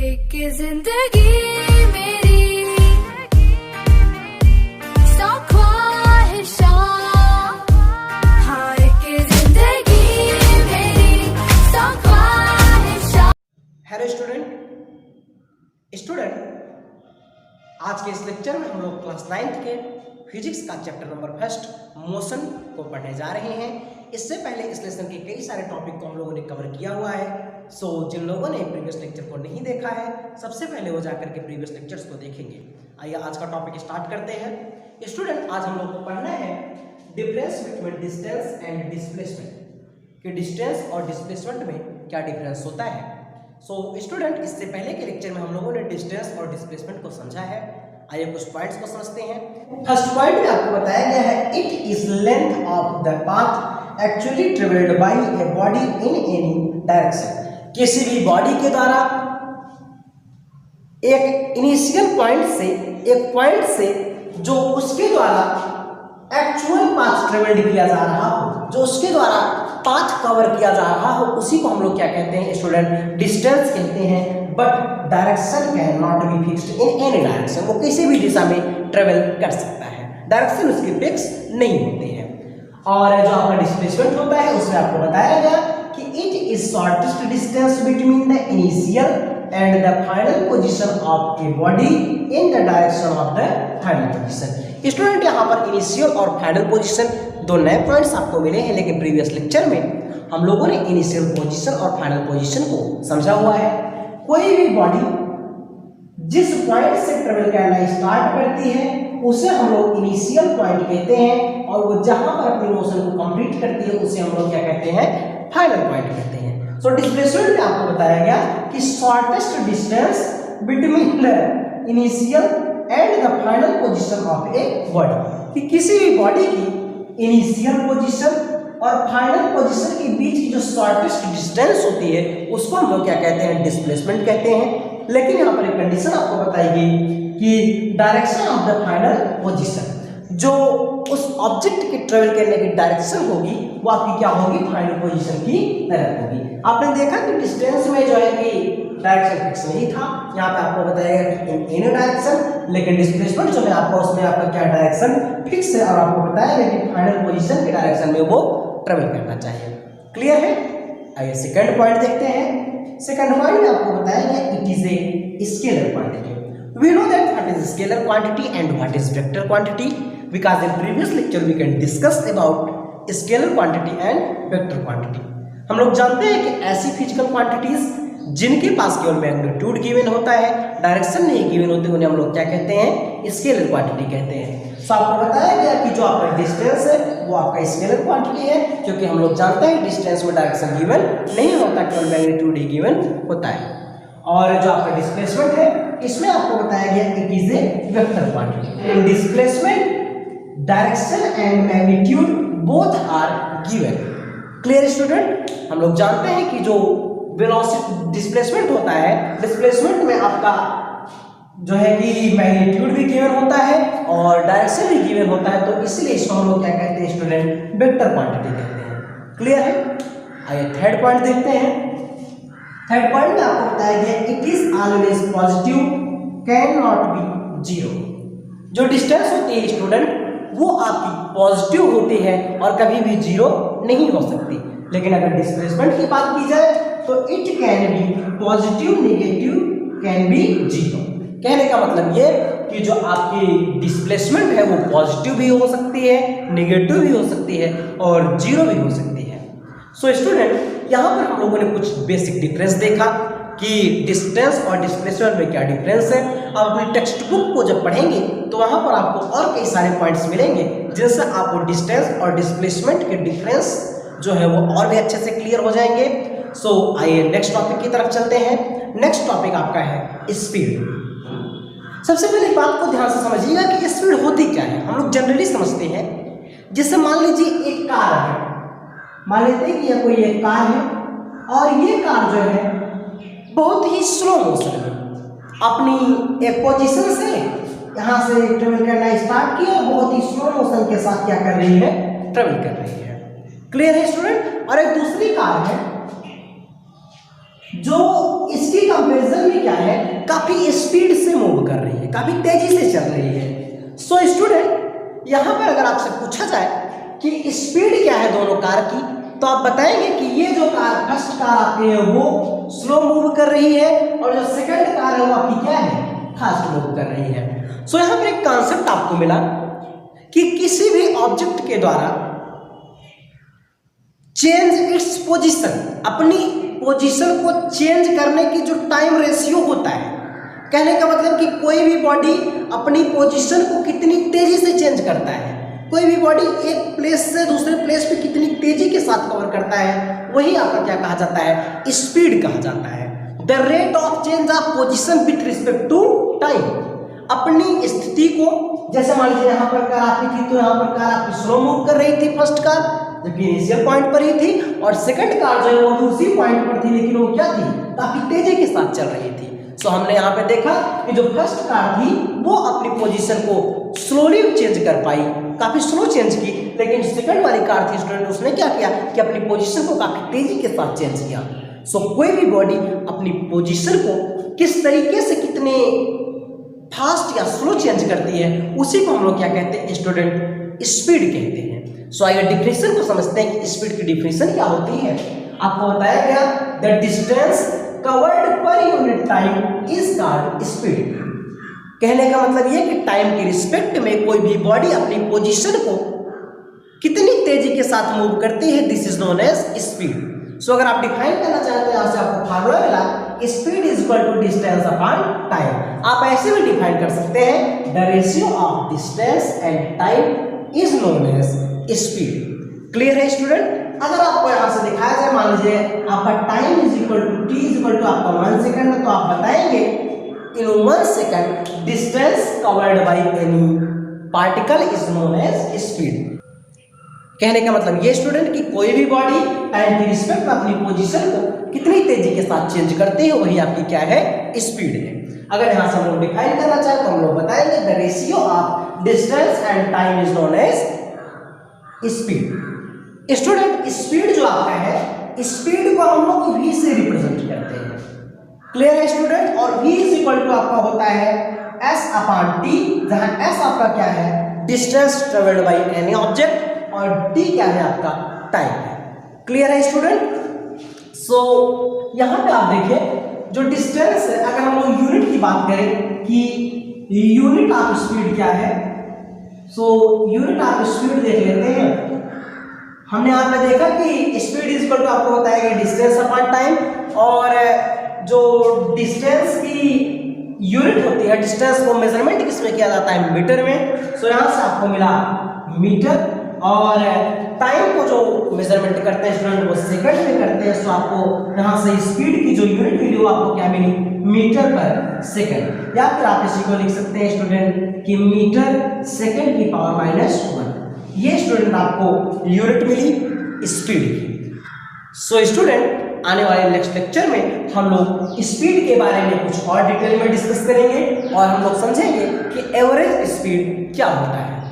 एक जिंदगी मेरी सौ ख्वाहिशां, हाँ एक जिंदगी मेरी सौ ख्वाहिशां। हेलो स्टूडेंट, आज के इस लेक्चर में हम लोग क्लास 9th के फिजिक्स का चैप्टर नंबर 1 मोशन को पढ़ने जा रहे हैं। इससे पहले इस लेसन के कई सारे टॉपिक को हम लोगों ने कवर किया हुआ है। जिन लोगों ने प्रीवियस लेक्चर को नहीं देखा है, सबसे पहले वो जाकर के प्रीवियस लेक्चर्स को देखेंगे। आइए आज का टॉपिक स्टार्ट करते हैं। स्टूडेंट, आज हम लोग को पढ़ना है difference between distance and displacement, कि डिस्टेंस और डिस्प्लेसमेंट में क्या डिफरेंस होता है। स्टूडेंट, इससे पहले के लेक्चर में हम लोगों ने डिस्टेंस और डिस्प्लेसमेंट को समझा है। आइए कुछ पॉइंट्स को समझते हैं। फर्स्ट पॉइंट में आपको बताया गया है it is length of the path actually travelled by a body in any direction. किसी भी बॉडी के द्वारा एक इनिशियल पॉइंट से, एक पॉइंट से जो उसके द्वारा एक्चुअल पाथ ट्रेवल्ड किया जा रहा हो, जो उसके द्वारा पाथ कवर किया जा रहा हो, उसी को हम लोग क्या कहते हैं स्टूडेंट? डिस्टेंस कहते हैं। But direction can not be fixed in any direction. वो किसी भी दिशा में ट्रेवल कर सकता है, डायरेक्शन उसके फिक्स नहीं होते हैं। और जो आपका डिस्प्लेसमेंट होता है उसमें आपको बताया गया कि it is shortest distance between the initial and the final position of a body in the direction of the final position. Student, यहाँ पर इनिशियल और फाइनल पोजीशन दो नए पॉइंट्स आपको मिले हैं, लेकिन प्रीवियस लेक्चर में हम लोगों ने इनिशियल पोजीशन और फाइनल पोजीशन को समझा हुआ है। कोई भी बॉडी जिस पॉइंट से ट्रेवल करना स्टार्ट करती है उसे हम लोग इनिशियल पॉइंट कहते हैं, और वो जहां पर अपनी मोशन को कंप्लीट करती है उसे हम लोग क्या कहते हैं? फाइनल पॉइंट कहते हैं। डिस्प्लेसमेंट में आपको बताया गया कि shortest distance between the initial and the final position of a body, कि किसी भी बॉडी की इनिशियल पोजीशन और फाइनल पोजीशन के बीच की जो शॉर्टेस्ट डिस्टेंस होती है उसको हम लोग क्या कहते हैं? डिस्प्लेसमेंट कहते हैं। लेकिन यहाँ पर एक कंडीशन आपको बताई गई कि direction of the final position, जो उस ऑब्जेक्ट के ट्रेवल करने की डायरेक्शन होगी वो आपकी क्या होगी? फाइनल पोजीशन की तरफ होगी। आपने देखा कि डिस्टेंस में जो है कि डायरेक्शन फिक्स नहीं था, यहाँ पे आपको बताया गया कि इन एनी डायरेक्शन, लेकिन डिस्प्लेसमेंट जो है आपका उसमें आपका क्या डायरेक्शन फिक्स है, और आपको बताया गया कि फाइनल पोजीशन के डायरेक्शन में वो ट्रेवल करना चाहिए। क्लियर है? आइए सेकंड पॉइंट देखते हैं। सेकंड पॉइंट में आपको बताया गया it is a scalar quantity. We know that what is scalar quantity and what is vector quantity, because in previous lecture we can discuss about scalar quantity and vector quantity. हम लोग जानते हैं कि ऐसी फिजिकल क्वांटिटीज जिनके पास केवल magnitude given होता है, डायरेक्शन नहीं गिवन होती, उन्हें हम लोग क्या कहते हैं? स्केलर क्वांटिटी कहते हैं। आपको बताया गया कि जो आपका डिस्टेंस है वो आपका स्केलर क्वांटिटी है, क्योंकि हम लोग जानते हैं डिस्टेंस में डायरेक्शन गिवन नहीं होता, केवल मैग्नीट्यूड ही गिवन होता है। और जो आपका डिस्प्लेसमेंट है इसमें आपको बताया गया it is a vector quantity. In displacement direction and magnitude both are given. Clear student? हम लोग जानते हैं कि जो वेलोसिटी डिस्प्लेसमेंट होता है, डिस्प्लेसमेंट में आपका जो है कि मैग्नीट्यूड भी गिवन होता है और डायरेक्शन भी गिवन होता है, तो इसलिए इसको हम लोग क्या कहते हैं स्टूडेंट? वेक्टर क्वांटिटी कहते हैं। क्लियर है? आइए थर्ड पॉइंट देखते हैं। थर्ड पॉइंट में आपको बताया गया it is always positive can not be zero. जो डिस्टेंस होती है स्टूडेंट वो आपकी पॉजिटिव होती है और कभी भी जीरो नहीं हो सकती। लेकिन अगर डिस्प्लेसमेंट की बात की जाए तो it can be positive, negative, can be zero. कहने का मतलब ये कि जो आपकी डिस्प्लेसमेंट है वो पॉजिटिव भी हो सकती है, नेगेटिव भी हो सकती है और जीरो भी हो सकती है। स्टूडेंट, यहाँ पर हम लोगों ने कुछ बेसिक डिफरेंस देखा कि डिस्टेंस और डिस्प्लेसमेंट में क्या डिफरेंस है। अब अपनी टेक्स्ट बुक को जब पढ़ेंगे तो वहाँ पर आपको और कई सारे पॉइंट्स मिलेंगे जिनसे आपको डिस्टेंस और डिस्प्लेसमेंट के डिफरेंस जो है वो और भी अच्छे से क्लियर हो जाएंगे। आइए नेक्स्ट टॉपिक की तरफ चलते हैं। नेक्स्ट टॉपिक आपका है स्पीड। सबसे पहले बात को ध्यान से समझिएगा कि स्पीड होती क्या है। हम लोग जनरली समझते हैं, जैसे मान लीजिए एक कार है, मान लेते हैं कि यह कोई एक कार है और ये कार जो है बहुत ही स्लो मोशन में अपनी एक पोजीशन से यहाँ से ट्रेवल करना स्टार्ट किया और बहुत ही स्लो मोशन के साथ क्या कर रही है? ट्रेवल कर रही है। क्लियर है स्टूडेंट? और एक दूसरी कार है जो इसकी कंपैरिजन में क्या है कर रही है, काफी तेजी से चल रही है। सो स्टूडेंट, यहाँ पर अगर आपसे पूछा जाए कि स्पीड क्या है दोनों कार की, तो आप बताएंगे कि ये जो कार फर्स्ट कार आपकी है वो स्लो मूव कर रही है और जो सेकंड कार है वो आपकी क्या है, फास्ट मूव कर रही है। सो यहाँ पर एक कॉन्सेप्ट आपको मिला कि किसी भी ऑब्जेक्ट के द्वारा चेंज इट्स पोजीशन, अपनी पोजीशन को चेंज करने की जो टाइम रेशियो होता है, कहने का मतलब कि कोई भी बॉडी अपनी पोजीशन को कितनी तेजी से चेंज करता है, कोई भी बॉडी एक प्लेस से दूसरे प्लेस पे कितनी तेजी के साथ कवर करता है, वही आपका क्या कहा जाता है, स्पीड कहा जाता है। The rate of change of position with respect to time, अपनी स्थिति को, जैसे मान लीजिए यहाँ पर कार आपकी थी तो यहाँ पर कार आपकी स्लो मूव कर रही थी फर्स्ट कार, जबकि इनिशियल पॉइंट पर ही थी, और सेकंड कार जो है वो भी उसी पॉइंट पर थी, लेकिन वो क्या थी, काफी तेजी के साथ चल रही थी। सो हमने यहाँ पे देखा कि जो फर्स्ट कार थी वो अपनी पोजीशन को स्लोली चेंज कर पाई, काफी स्लो चेंज की, लेकिन सेकंड वाली कार थी स्टूडेंट, उसने क्या किया कि अपनी पोजीशन को काफी तेजी के साथ चेंज किया। सो कोई भी बॉडी अपनी पोजीशन को किस तरीके से कितने फास्ट या स्लो चेंज करती है, उसी को हम लोग क्या कहते हैं स्टूडेंट, स्पीड कहते हैं। सो आइए डिफिनेशन को समझते हैं कि स्पीड की डिफिनेशन क्या होती है। आपको बताया गया the distance covered per unit time is called speed. कहने का मतलब ये कि टाइम के रिस्पेक्ट में कोई भी बॉडी अपनी पोजीशन को कितनी तेजी के साथ मूव करती है, this is known as speed. So अगर आप डिफाइन करना चाहते हैं, यहाँ से आपको फार्मूला मिला, speed is equal to distance upon time. आप ऐसे भी डिफाइन कर सकते हैं, the ratio of distance and time is known as speed. Clear है स्टूडेंट? अगर आपको यहाँ से दिखाया जाए, मान लीजिए आपका time is equal to T is equal to आपका 1 सेकंड, तो आप बताएंगे in 1 second distance covered by any particle is known as speed. कहने का मतलब ये स्टूडेंट कि कोई भी बॉडी टाइम के रिस्पेक्ट में अपनी पोजीशन को कितनी तेजी के साथ चेंज करती है, वही आपकी क्या है, स्पीड है। अगर यहाँ से हम लोग डिफाइन करना चाहें तो हम लोग बताएंगे the ratio of distance and time is known as speed. Student, speed जो आपका है, स्पीड को हम लोग v से रिप्रेजेंट करते हैं। क्लियर है स्टूडेंट? और v इज इक्वल टू आपका होता है s अपॉन t, जहां s आपका क्या है, distance travelled by any object, और t क्या है आपका, टाइम है। क्लियर है स्टूडेंट? सो यहां पे आप देखिए जो डिस्टेंस है, अगर हम लोग यूनिट की बात करें कि यूनिट ऑफ स्पीड क्या है, सो यूनिट ऑफ स्पीड देख लेते हैं। हमने यहाँ पे देखा कि स्पीड इज इक्वल टू आपको बताया गया डिस्टेंस अपॉन टाइम, और जो डिस्टेंस की यूनिट होती है, डिस्टेंस को मेजरमेंट किसमें किया जाता है, मीटर में। सो यहाँ से आपको मिला मीटर, और टाइम को जो मेजरमेंट करते हैं स्टूडेंट वो सेकंड में करते हैं। सो आपको यहाँ से स्पीड की जो यूनिट मिली वो आपको क्या मिली, मीटर पर सेकंड, या फिर आप इसी को लिख सकते हैं स्टूडेंट कि मीटर सेकंड की पावर -1। ये स्टूडेंट आपको यूनिट मिली स्पीड की। सो स्टूडेंट, आने वाले नेक्स्ट लेक्चर में हम लोग स्पीड के बारे में कुछ और डिटेल में डिस्कस करेंगे, और हम लोग समझेंगे कि एवरेज स्पीड क्या होता है।